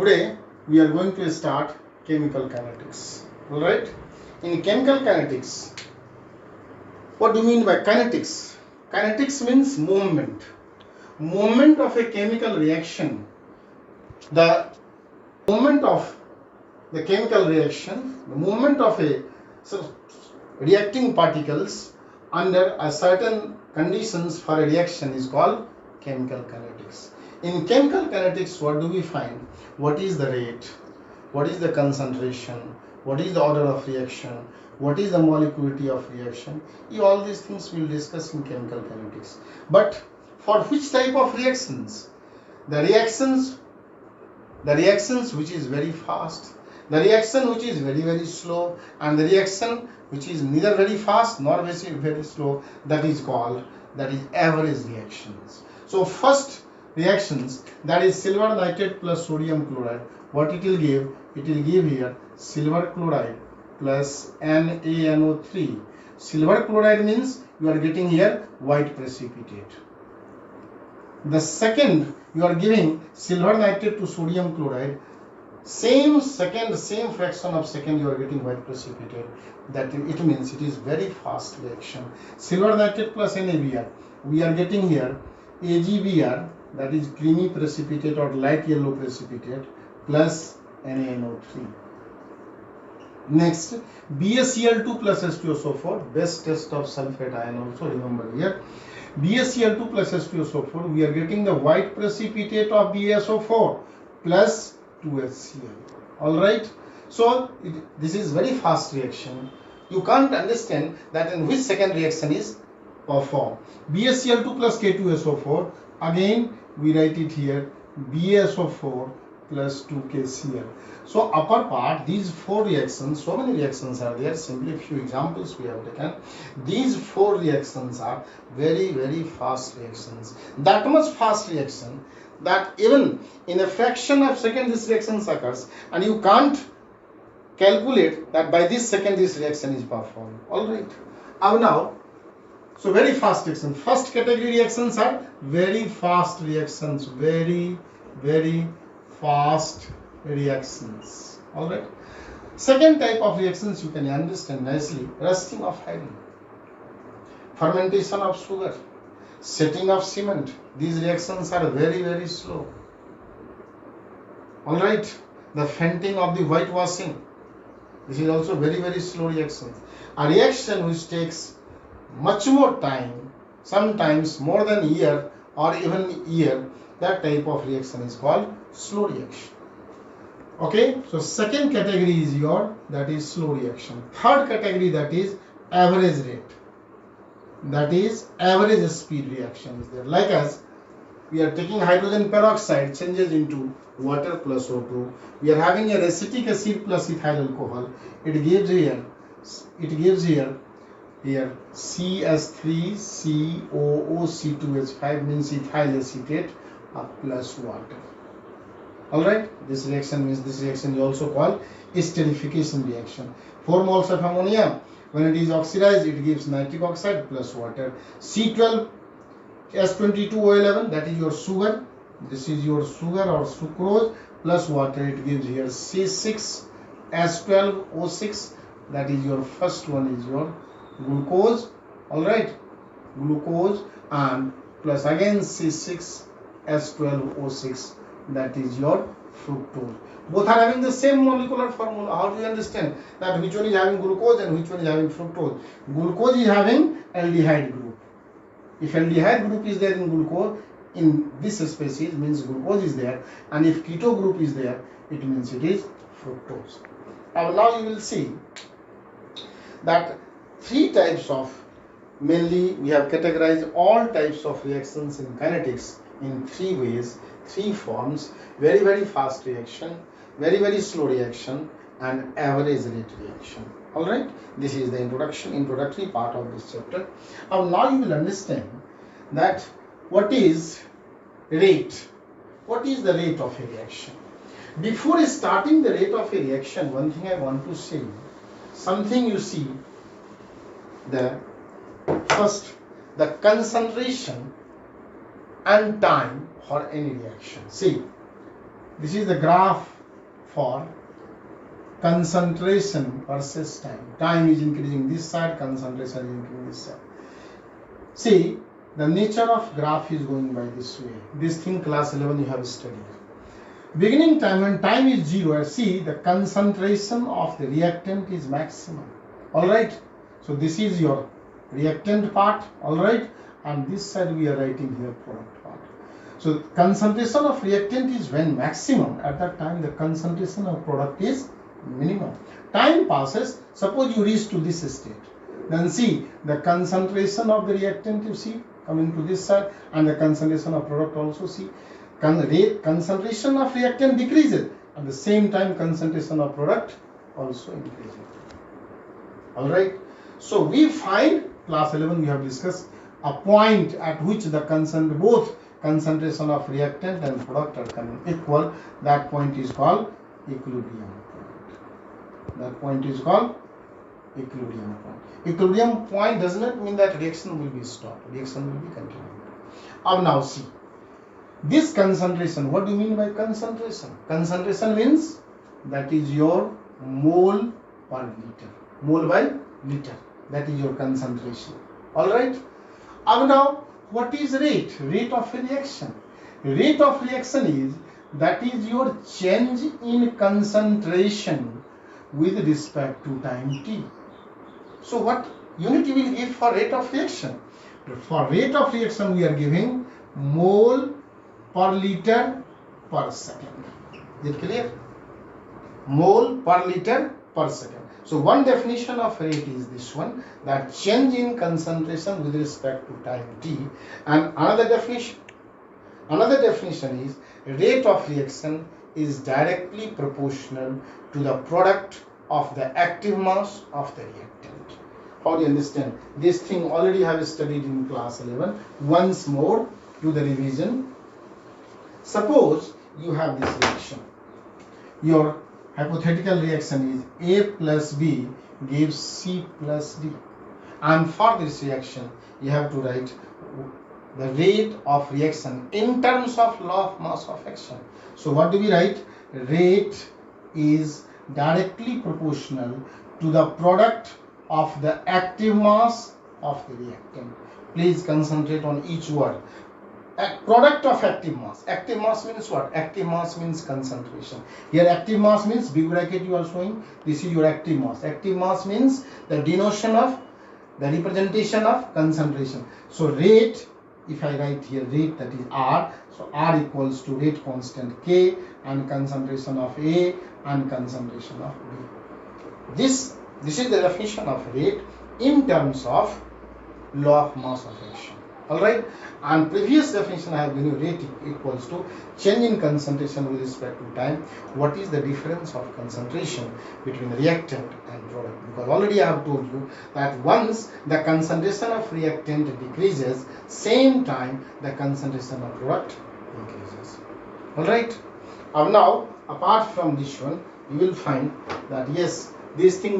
Today we are going to start chemical kinetics. Alright? In chemical kinetics, what do you mean by kinetics? Kinetics means movement. Movement of a chemical reaction. The movement of the chemical reaction, the movement of a reacting particles under a certain conditions for a reaction is called chemical kinetics. In chemical kinetics, what do we find? What is the rate? What is the concentration? What is the order of reaction? What is the molecularity of reaction? All these things we will discuss in chemical kinetics. But for which type of reactions? The reactions which is very fast, the reaction which is very slow, and the reaction which is neither very fast nor very slow, that is average reactions. So first reactions, that is silver nitrate plus sodium chloride. What it will give? It will give here silver chloride plus NaNO3. Silver chloride means you are getting here white precipitate. The second, you are giving silver nitrate to sodium chloride. Same fraction of second you are getting white precipitate. That it means it is very fast reaction. Silver nitrate plus NaBr, we are getting here AgBr, that is creamy precipitate or light yellow precipitate, plus NaNO3. Next, BaCl2 plus H2SO4, best test of sulfate ion also, remember here. BaCl2 plus H2SO4, we are getting the white precipitate of BaSO4 plus 2HCl. Alright, so this is very fast reaction. You can't understand that in which second reaction is performed. BaCl2 plus K2SO4, again we write it here BaSO4 plus 2KCl. So upper part, these four reactions, so many reactions are there, simply few examples we have taken. These four reactions are very fast reactions. That much fast reaction that even in a fraction of second this reaction occurs, and you can't calculate that by this second this reaction is performed. Alright. Now, so very fast reaction. First category reactions are very fast reactions, very fast reactions. Alright. Second type of reactions you can understand nicely: rusting of iron, fermentation of sugar, setting of cement. These reactions are very slow. Alright. The fainting of the whitewashing, this is also very slow reaction. A reaction which takes much more time, sometimes more than a year or even year, that type of reaction is called slow reaction. Okay, so second category is that is slow reaction. Third category, that is average rate, that is average speed reaction is there. Like as we are taking hydrogen peroxide, changes into water plus O2. We are having a acetic acid plus ethyl alcohol. It gives here CS3COOC2H5 means ethyl acetate plus water. Alright, this reaction is also called esterification reaction. 4 moles of ammonia, when it is oxidized, it gives nitric oxide plus water. C12S22O11, that is your sugar. This is your sugar or sucrose plus water. It gives here C6S12O6, that is your first one is your glucose. Alright, glucose, and plus again C6S12O6, that is your fructose. Both are having the same molecular formula. How do you understand that which one is having glucose and which one is having fructose? Glucose is having aldehyde group. If aldehyde group is there in glucose, in this species, means glucose is there, and if keto group is there, it means it is fructose. Now you will see that three types of, mainly we have categorized all types of reactions in kinetics in three ways, three forms: very fast reaction, very slow reaction, and average rate reaction. Alright, this is the introductory part of this chapter. Now you will understand that what is rate. What is the rate of a reaction? Before starting the rate of a reaction, one thing I want to say, something you see, the concentration and time for any reaction. See, This is the graph for concentration versus time. Time is increasing this side, concentration is increasing this side. See, the nature of graph is going by this way. This thing class 11 you have studied. Beginning time, when time is 0, see the concentration of the reactant is maximum. Alright, so this is your reactant part, alright, and this side we are writing here product part. So concentration of reactant is when maximum, at that time the concentration of product is minimum. Time passes, suppose you reach to this state, then see the concentration of the reactant you see coming to this side, and the concentration of product also see. Concentration of reactant decreases, at the same time concentration of product also increases. Alright, so we find class 11 we have discussed a point at which the both concentration of reactant and product are coming equal. That point is called equilibrium point. That point is called equilibrium point. Equilibrium point does not mean that reaction will be stopped. Reaction will be continued. Now see, this concentration, what do you mean by concentration? Concentration means that is your mole per liter. Mole by liter. That is your concentration. Alright. Now, what is rate? Rate of reaction. Rate of reaction is that is your change in concentration with respect to time t. So what unit we will give for rate of reaction? For rate of reaction we are giving mole per liter per second. Is it clear? Mole per liter per second. So one definition of rate is this one, that change in concentration with respect to time t. And another definition is rate of reaction is directly proportional to the product of the active mass of the reactant. How do you understand? This thing already have studied in class 11. Once more do the revision. Suppose you have this reaction. Your hypothetical reaction is A plus B gives C plus D. And for this reaction, you have to write the rate of reaction in terms of law of mass of action. So what do we write? Rate is directly proportional to the product of the active mass of the reactant. Please concentrate on each word. Product of active mass. Active mass means what? Active mass means concentration. Here active mass means big bracket you are showing. This is your active mass. Active mass means the denotation of the representation of concentration. So rate, if I write here rate, that is R. So R equals to rate constant K and concentration of A and concentration of B. This is the definition of rate in terms of law of mass of action. Alright, and previous definition I have given you, rate equals to change in concentration with respect to time. What is the difference of concentration between reactant and product? Because already I have told you that once the concentration of reactant decreases, same time the concentration of product increases. Alright, now apart from this one, you will find that yes, this thing we